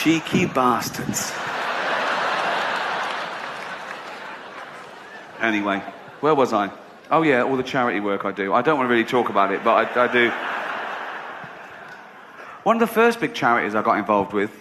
Cheeky bastards. Anyway, where was I? Oh yeah, all the charity work I do. I don't want to really talk about it, but I do. One of the first big charities I got involved with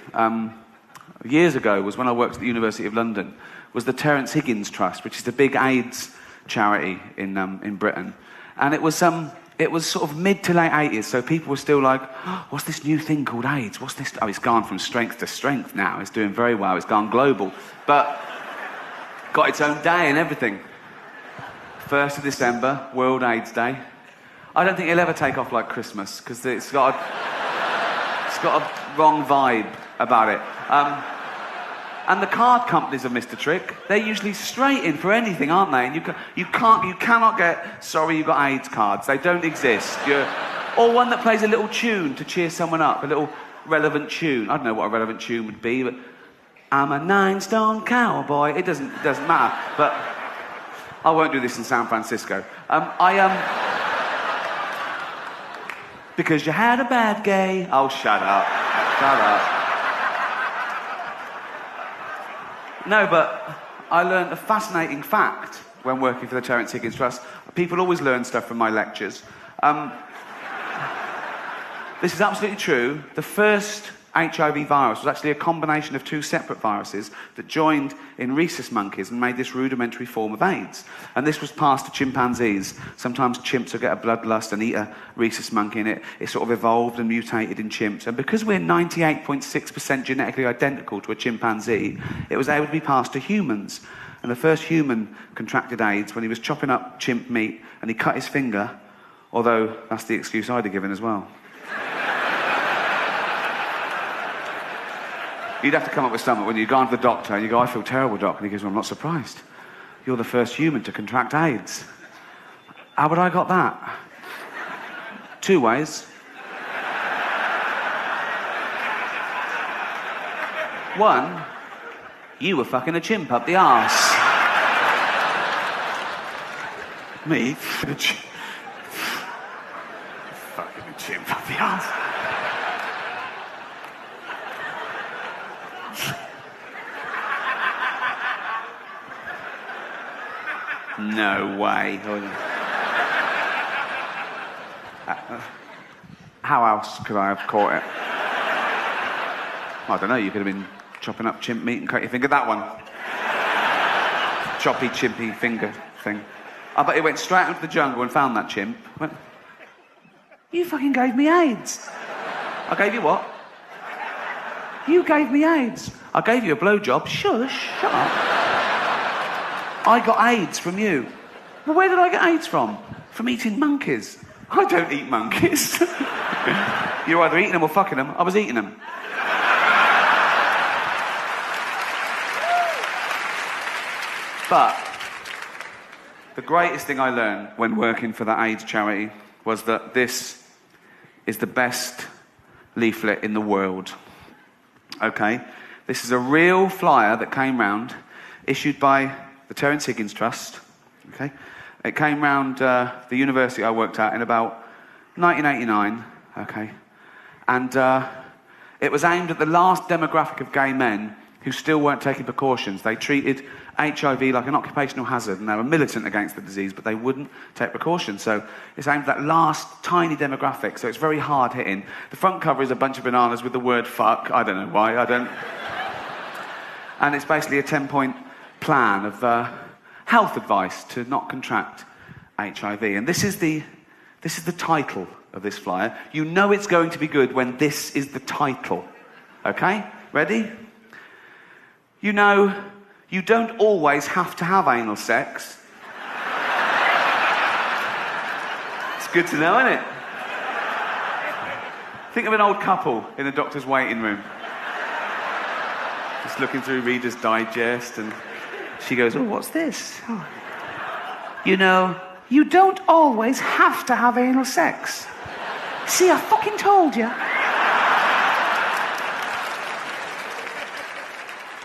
years ago was when I worked at the University of London, was the Terence Higgins Trust, which is the big AIDS charity in Britain. And it was sort of mid to late 80s, so people were still like, oh, what's this new thing called AIDS? What's this? Oh, it's gone from strength to strength now. It's doing very well. It's gone global. But got its own day and everything. 1st of December, World AIDS Day. I don't think it'll ever take off like Christmas, because it's got a wrong vibe about it. And the card companies have missed a trick. They're usually straight in for anything, aren't they? And you cannot get, sorry, you got AIDS cards. They don't exist. Or one that plays a little tune to cheer someone up, a little relevant tune. I don't know what a relevant tune would be, but I'm a 9-stone cowboy. It doesn't matter. But I won't do this in San Francisco. Because you had a bad gay. Oh, shut up. Shut up. No, but I learned a fascinating fact when working for the Terence Higgins Trust. People always learn stuff from my lectures. This is absolutely true. The first HIV virus was actually a combination of two separate viruses that joined in rhesus monkeys and made this rudimentary form of AIDS. And this was passed to chimpanzees. Sometimes chimps will get a bloodlust and eat a rhesus monkey, and it sort of evolved and mutated in chimps. And because we're 98.6% genetically identical to a chimpanzee, it was able to be passed to humans. And the first human contracted AIDS when he was chopping up chimp meat and he cut his finger, although that's the excuse I'd have given as well. You'd have to come up with something when you go to the doctor and you go, I feel terrible, doc. And he goes, well, I'm not surprised. You're the first human to contract AIDS. How would I got that? 2 ways. 1, you were fucking a chimp up the arse. Me? Fucking a chimp up the arse. No way. How else could I have caught it? I don't know, you could have been chopping up chimp meat and cut your finger. That one. Choppy, chimpy finger thing. I bet he went straight into the jungle and found that chimp. Went, you fucking gave me AIDS. I gave you what? You gave me AIDS. I gave you a blowjob. Shush, shut up. I got AIDS from you. Well, where did I get AIDS from? From eating monkeys. I don't eat monkeys. You're either eating them or fucking them. I was eating them. But the greatest thing I learned when working for the AIDS charity was that this is the best leaflet in the world. Okay? This is a real flyer that came round, issued by the Terence Higgins Trust. Okay? It came round the university I worked at in about 1989. Okay? And it was aimed at the last demographic of gay men who still weren't taking precautions. They treated HIV like an occupational hazard, and they were militant against the disease, but they wouldn't take precautions. So it's aimed at that last tiny demographic, so it's very hard hitting. The front cover is a bunch of bananas with the word fuck. I don't know why, And it's basically a 10-point plan of health advice to not contract HIV. And this is the title of this flyer. You know it's going to be good when this is the title. Okay? Ready? You know, you don't always have to have anal sex. It's good to know, isn't it? Think of an old couple in a doctor's waiting room. Just looking through Reader's Digest, and she goes, oh, what's this? Oh. You know, you don't always have to have anal sex. See, I fucking told you.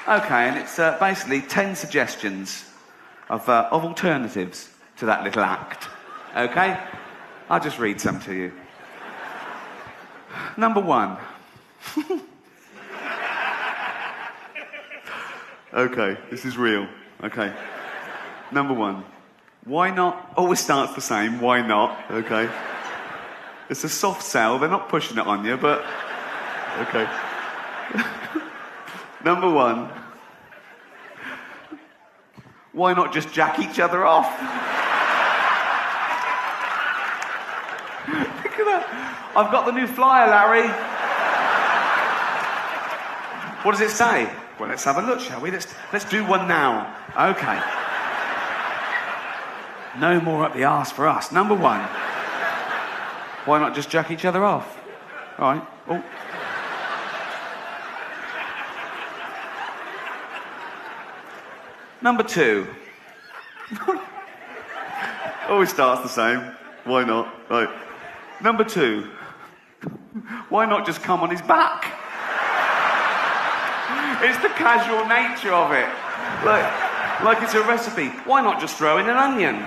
Okay, and it's basically 10 suggestions of alternatives to that little act. Okay? I'll just read some to you. Number 1. Okay, this is real. Okay. Number 1. Why not? Always starts the same. Why not? Okay. It's a soft sell. They're not pushing it on you, but... Okay. Number 1. Why not just jack each other off? Look at that. I've got the new flyer, Larry. What does it say? Well, let's have a look, shall we? Let's do one now. Okay. No more up the arse for us. Number 1. Why not just jack each other off? All right. Oh. Number 2. Always starts the same. Why not? Right. Number 2. Why not just come on his back? It's the casual nature of it. Like it's a recipe. Why not just throw in an onion?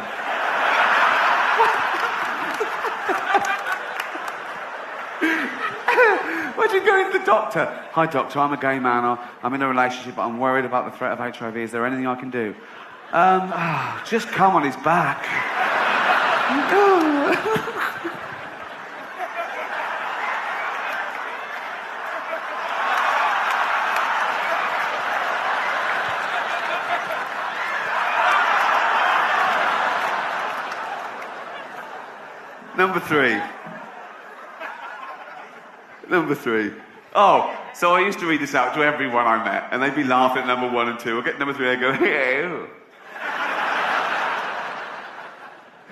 Imagine going to the doctor. Hi, doctor, I'm a gay man. I'm in a relationship, but I'm worried about the threat of HIV. Is there anything I can do? Just come on his back. Number three. Oh, so I used to read this out to everyone I met, and they'd be laughing at number 1 and 2. I'll get number 3, I'd go, ew.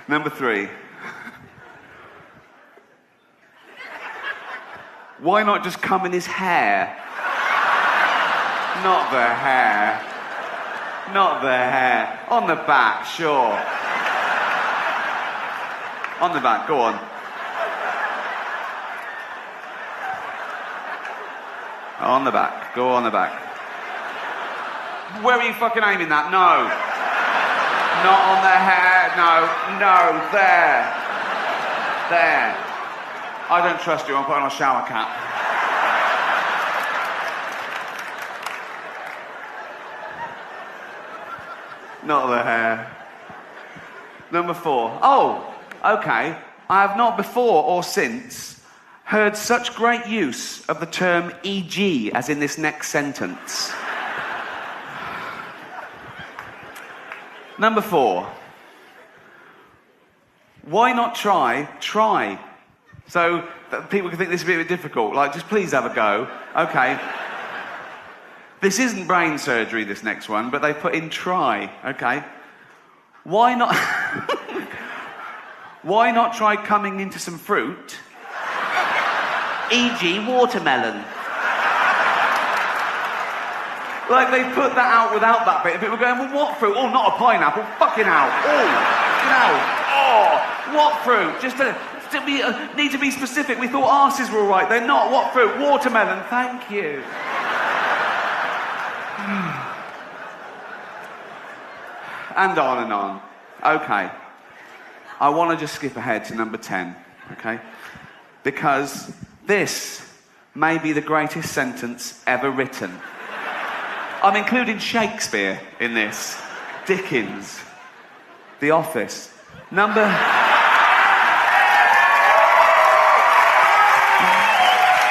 Number 3. Why not just come in his hair? Not the hair. Not the hair. On the back, sure. On the back, go on. On the back, go on the back. Where are you fucking aiming that? No. Not on the hair, no, there. There. I don't trust you, I'm putting on a shower cap. Not the hair. Number 4. Oh, okay. I have not before or since heard such great use of the term e.g. as in this next sentence. Number 4. Why not try? So that people can think this is a bit difficult. Like, just please have a go. Okay. This isn't brain surgery, this next one, but they put in try. Okay. Why not... Why not try coming into some fruit? E.g. watermelon. Like, they put that out without that bit. People were going, well, what fruit? Oh, not a pineapple. Fucking hell. Oh, what fruit? Just need to be specific. We thought arses were all right. They're not. What fruit? Watermelon. Thank you. And on and on. Okay. I want to just skip ahead to number 10, okay? Because this may be the greatest sentence ever written. I'm including Shakespeare in this. Dickens. The Office. Number...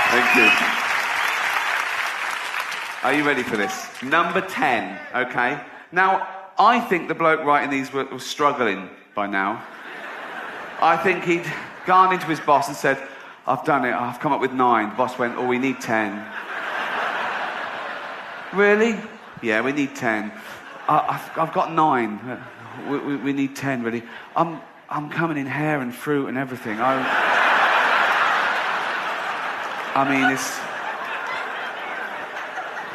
Thank you. Are you ready for this? Number 10, okay? Now, I think the bloke writing these was struggling by now. I think he'd gone into his boss and said, I've done it, I've come up with 9. The boss went, oh, we need 10. Really? Yeah, we need 10. I've got 9. We need 10, really. I'm coming in hair and fruit and everything. I mean,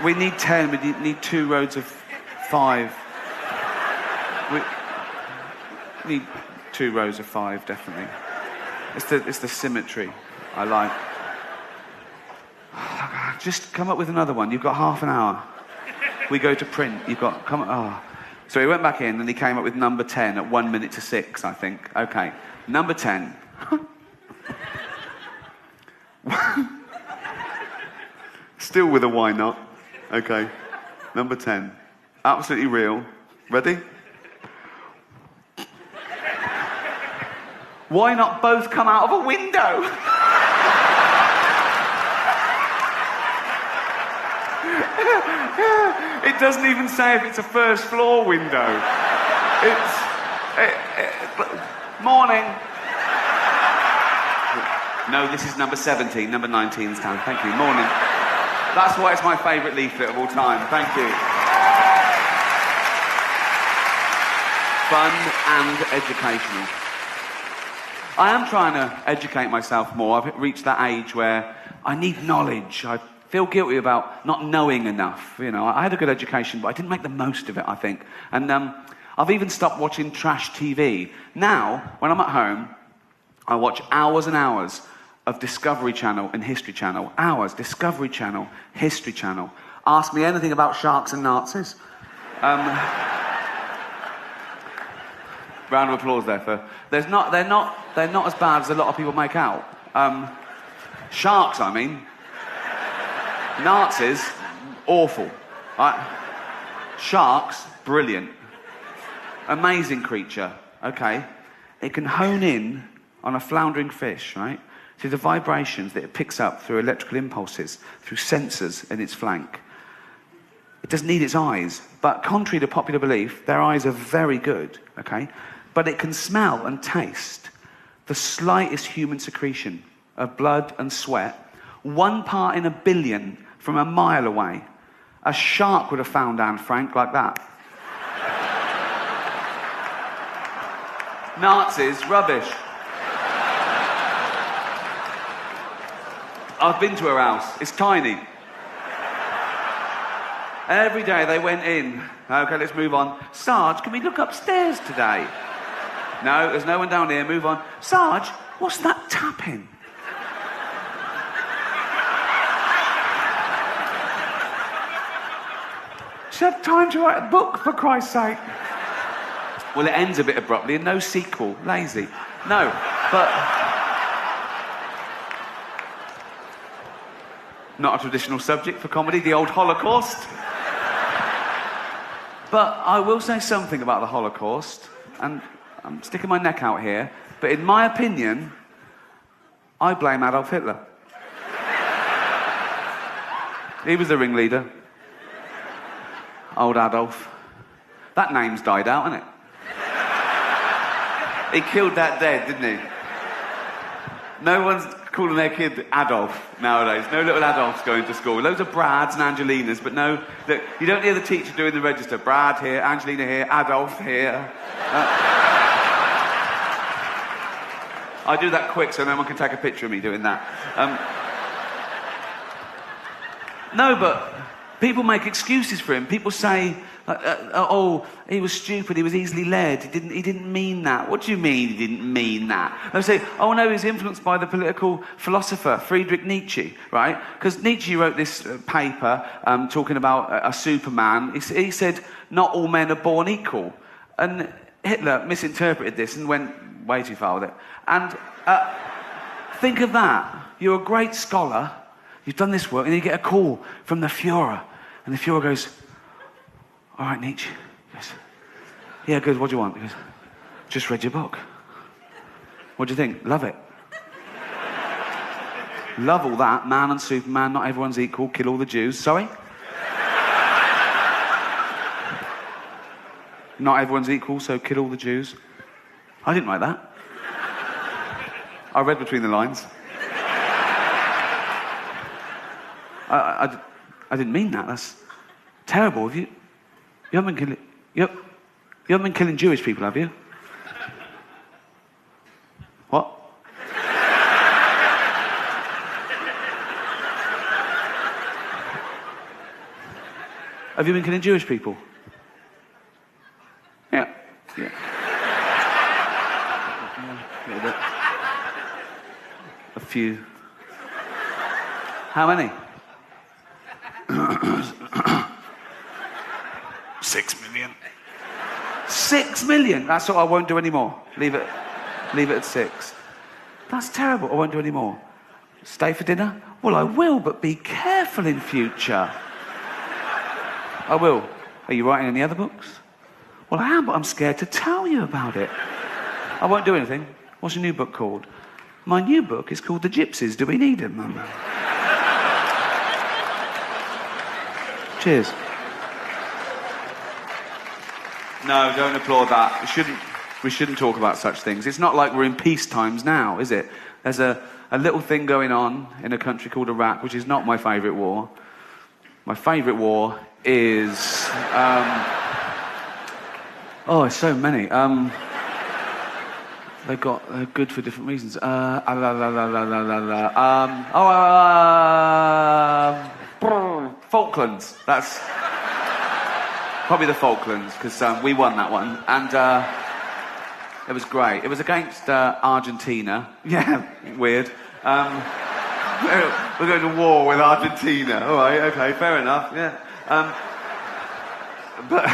we need 10, we need 2 rows of 5. We need 2 rows of 5, definitely. It's the symmetry I like. Just come up with another one. You've got half an hour. We go to print. So he went back in and he came up with number 10 at 1 minute to 6, I think. Okay, number 10. Still with a why not. Okay, number 10. Absolutely real. Ready? Why not both come out of a window? It doesn't even say if it's a first floor window. Morning. No, this is number 17. Number 19's down. Thank you. Morning. That's why it's my favourite leaflet of all time. Thank you. Fun and educational. I am trying to educate myself more. I've reached that age where I need knowledge. I feel guilty about not knowing enough. You know, I had a good education, but I didn't make the most of it, I think. And I've even stopped watching trash TV. Now, when I'm at home, I watch hours and hours of Discovery Channel and History Channel. Hours, Discovery Channel, History Channel. Ask me anything about sharks and Nazis. Round of applause there for... They're not as bad as a lot of people make out. Sharks, I mean. Nazis, awful. Right? Sharks, brilliant. Amazing creature, okay? It can hone in on a floundering fish, right? See the vibrations that it picks up through electrical impulses, through sensors in its flank. It doesn't need its eyes, but contrary to popular belief, their eyes are very good, okay? But it can smell and taste the slightest human secretion of blood and sweat, 1 part in a billion from a mile away. A shark would have found Anne Frank like that. Nazis, rubbish. I've been to her house. It's tiny. Every day they went in. Okay, let's move on. Sarge, can we look upstairs today? No, there's no one down here. Move on. Sarge, what's that tapping? She had time to write a book, for Christ's sake. Well, it ends a bit abruptly and no sequel. Lazy. No, but... Not a traditional subject for comedy, the old Holocaust. But I will say something about the Holocaust, and I'm sticking my neck out here, but in my opinion, I blame Adolf Hitler. He was the ringleader. Old Adolf. That name's died out, hasn't it? He killed that dead, didn't he? No one's calling their kid Adolf nowadays. No little Adolfs going to school. Loads of Brads and Angelinas, but no, look, you don't hear the teacher doing the register. Brad here, Angelina here, Adolf here. I do that quick so no one can take a picture of me doing that. No, but people make excuses for him. People say, oh, he was stupid, he was easily led, he didn't mean that. What do you mean he didn't mean that? They say, oh no, he was influenced by the political philosopher Friedrich Nietzsche, right? Because Nietzsche wrote this paper talking about a Superman. He said, not all men are born equal. And Hitler misinterpreted this and went way too far with it. And think of that. You're a great scholar, you've done this work, and you get a call from the Führer. And the Führer goes, all right, Nietzsche. He goes, yeah, good, what do you want? He goes, just read your book. What do you think? Love it. Love all that. Man and Superman, not everyone's equal, kill all the Jews. Sorry? Not everyone's equal, so kill all the Jews. I didn't write that. I read between the lines. I didn't mean that. That's terrible. You haven't been killing... You haven't been killing Jewish people, have you? What? Have you been killing Jewish people? Yeah. Yeah. A few. How many? 6 million. 6 million? That's what I won't do anymore. Leave it at 6. That's terrible. I won't do any more. Stay for dinner? Well, I will, but be careful in future. I will. Are you writing any other books? Well, I am, but I'm scared to tell you about it. I won't do anything. What's your new book called? My new book is called The Gypsies. Do we need them, Mum? Cheers. No, don't applaud that. We shouldn't talk about such things. It's not like we're in peace times now, is it? There's a little thing going on in a country called Iraq, which is not my favourite war. My favourite war is... oh, it's so many. They're good for different reasons. Falklands. That's probably the Falklands, because we won that one. And it was great. It was against Argentina. Yeah, weird. We're going to war with Argentina. All right, okay, fair enough, yeah. But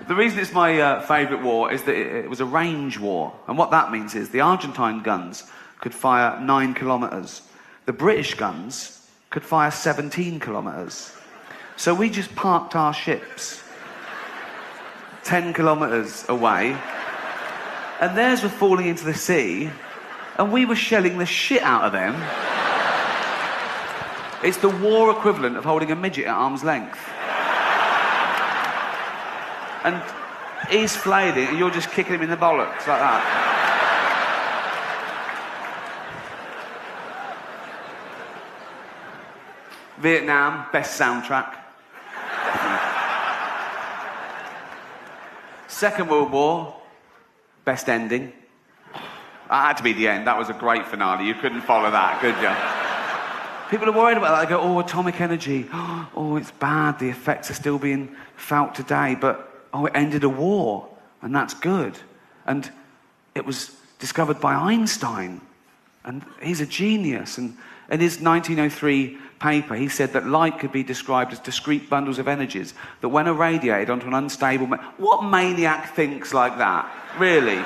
the reason it's my favourite war is that it was a range war. And what that means is the Argentine guns could fire 9 kilometres. The British guns could fire 17 kilometres. So we just parked our ships 10 kilometres away, and theirs were falling into the sea, and we were shelling the shit out of them. It's the war equivalent of holding a midget at arm's length. And he's flailing, and you're just kicking him in the bollocks like that. Vietnam, best soundtrack. Second World War, best ending. That had to be the end. That was a great finale. You couldn't follow that, could you? People are worried about that. They go, oh, atomic energy. Oh, it's bad. The effects are still being felt today. But, oh, it ended a war. And that's good. And it was discovered by Einstein. And he's a genius. And in his 1903 paper, he said that light could be described as discrete bundles of energies that when irradiated onto an unstable... What maniac thinks like that? Really?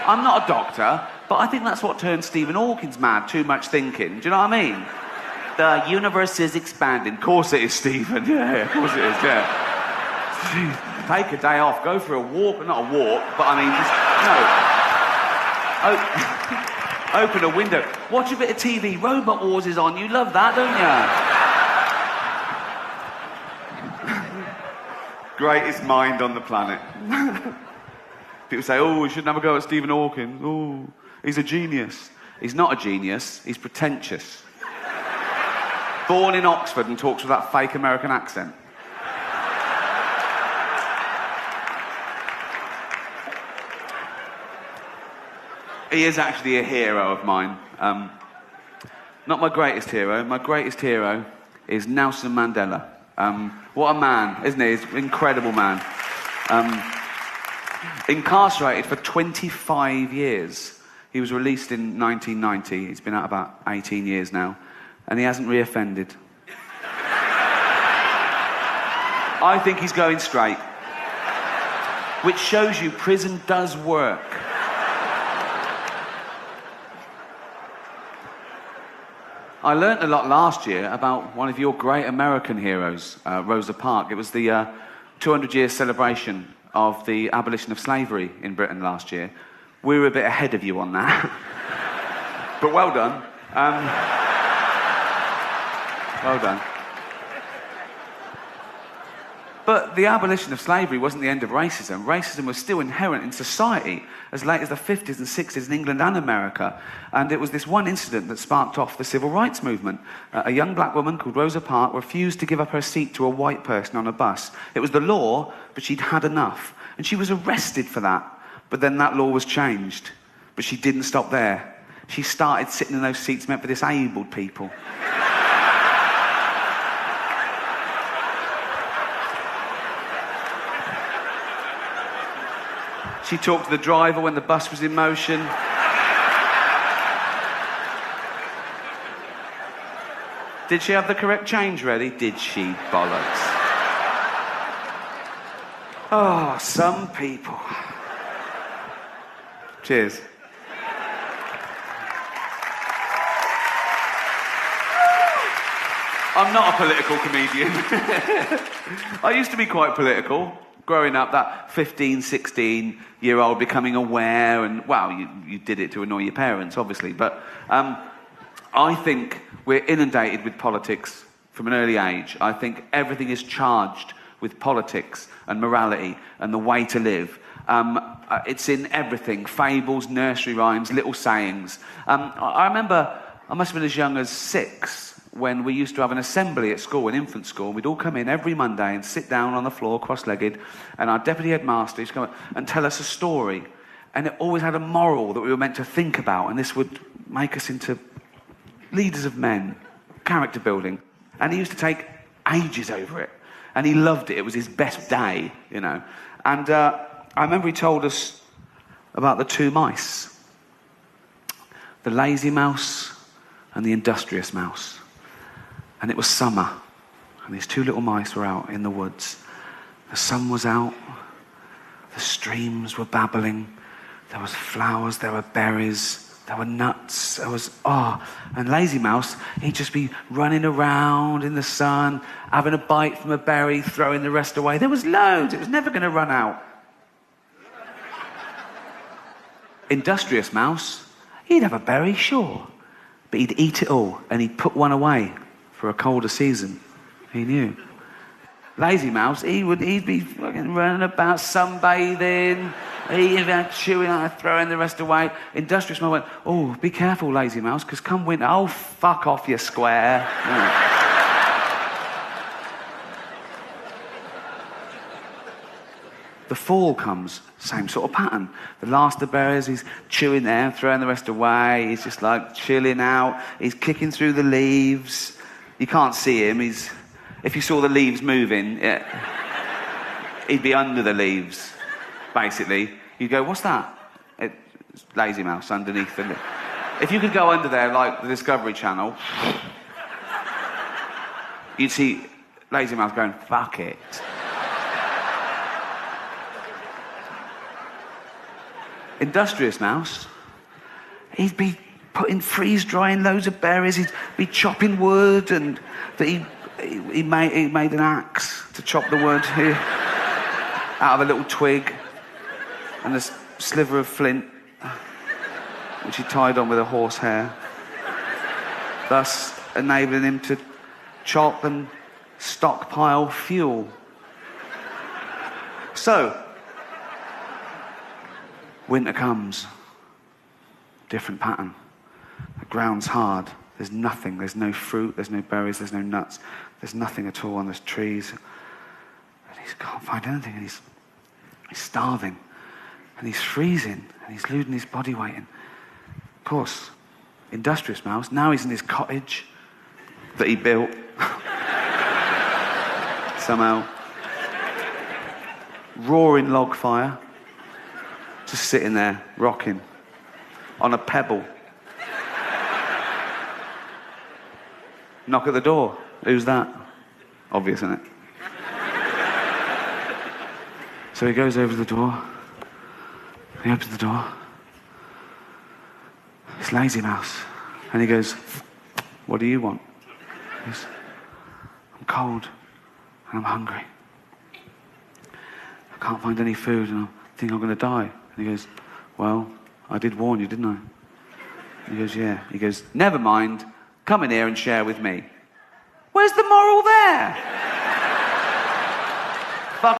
I'm not a doctor, but I think that's what turned Stephen Hawking's mad, too much thinking. Do you know what I mean? The universe is expanding. Of course it is, Stephen. Yeah, of course it is, yeah. Jeez. Take a day off, go for a walk. Not a walk, but I mean, just... No. Open a window. Watch a bit of TV. Robot Wars is on. You love that, don't you? Greatest mind on the planet. People say, oh, we shouldn't have a go at Stephen Hawking. Oh, he's a genius. He's not a genius. He's pretentious. Born in Oxford and talks with that fake American accent. He is actually a hero of mine. Not my greatest hero. My greatest hero is Nelson Mandela. What a man, isn't he? He's an incredible man. Incarcerated for 25 years. He was released in 1990. He's been out about 18 years now. And he hasn't reoffended. I think he's going straight. Which shows you prison does work. I learnt a lot last year about one of your great American heroes, Rosa Parks. It was the 200-year celebration of the abolition of slavery in Britain last year. We were a bit ahead of you on that. But well done. Well done. But the abolition of slavery wasn't the end of racism. Racism was still inherent in society as late as the 50s and 60s in England and America. And it was this one incident that sparked off the civil rights movement. A young black woman called Rosa Parks refused to give up her seat to a white person on a bus. It was the law, but she'd had enough. And she was arrested for that. But then that law was changed. But she didn't stop there. She started sitting in those seats meant for disabled people. She talked to the driver when the bus was in motion. Did she have the correct change ready? Did she, bollocks? Oh, some people. Cheers. I'm not a political comedian. I used to be quite political. Growing up, that 15, 16-year-old becoming aware, and, well, you did it to annoy your parents, obviously, but I think we're inundated with politics from an early age. I think everything is charged with politics and morality and the way to live. It's in everything, fables, nursery rhymes, little sayings. I remember, I must have been as young as 6, when we used to have an assembly at school, an infant school. We'd all come in every Monday and sit down on the floor, cross-legged, and our deputy headmaster used to come up and tell us a story. And it always had a moral that we were meant to think about, and this would make us into leaders of men, character building. And he used to take ages over it. And he loved it. It was his best day, you know. And I remember he told us about the 2 mice. The lazy mouse and the industrious mouse. And it was summer, and these 2 little mice were out in the woods. The sun was out, the streams were babbling, there was flowers, there were berries, there were nuts, and lazy mouse, he'd just be running around in the sun, having a bite from a berry, throwing the rest away. There was loads, it was never going to run out. Industrious mouse, he'd have a berry, sure, but he'd eat it all, and he'd put one away for a colder season. He knew. Lazy mouse, he'd be fucking running about, sunbathing, eating, chewing, throwing the rest away. Industrious mouse went, oh, be careful, lazy mouse, because come winter, oh, fuck off, you square. The fall comes, same sort of pattern. The last of the berries, he's chewing there, throwing the rest away. He's just like chilling out. He's kicking through the leaves. You can't see him. If you saw the leaves moving, he'd be under the leaves, basically. You'd go, what's that? It's lazy mouse underneath. If you could go under there, like the Discovery Channel, you'd see lazy mouse going, fuck it. Industrious mouse, he'd be putting freeze-drying loads of berries, he'd be chopping wood, and he made an axe to chop the wood out of a little twig and a sliver of flint, which he tied on with a horsehair, thus enabling him to chop and stockpile fuel. So, winter comes, different pattern. The ground's hard. There's nothing. There's no fruit. There's no berries. There's no nuts. There's nothing at all on those trees. And he can't find anything. And he's starving. And he's freezing. And he's losing his body weight. And of course, industrious mouse. Now he's in his cottage that he built somehow. Roaring log fire. Just sitting there, rocking on a pebble. Knock at the door. Who's that? Obvious, isn't it? So he goes over to the door. He opens the door. It's Lazy Mouse. And he goes, what do you want? He goes, I'm cold and I'm hungry. I can't find any food and I think I'm going to die. And he goes, well, I did warn you, didn't I? And he goes, yeah. He goes, never mind. Come in here and share with me. Where's the moral there?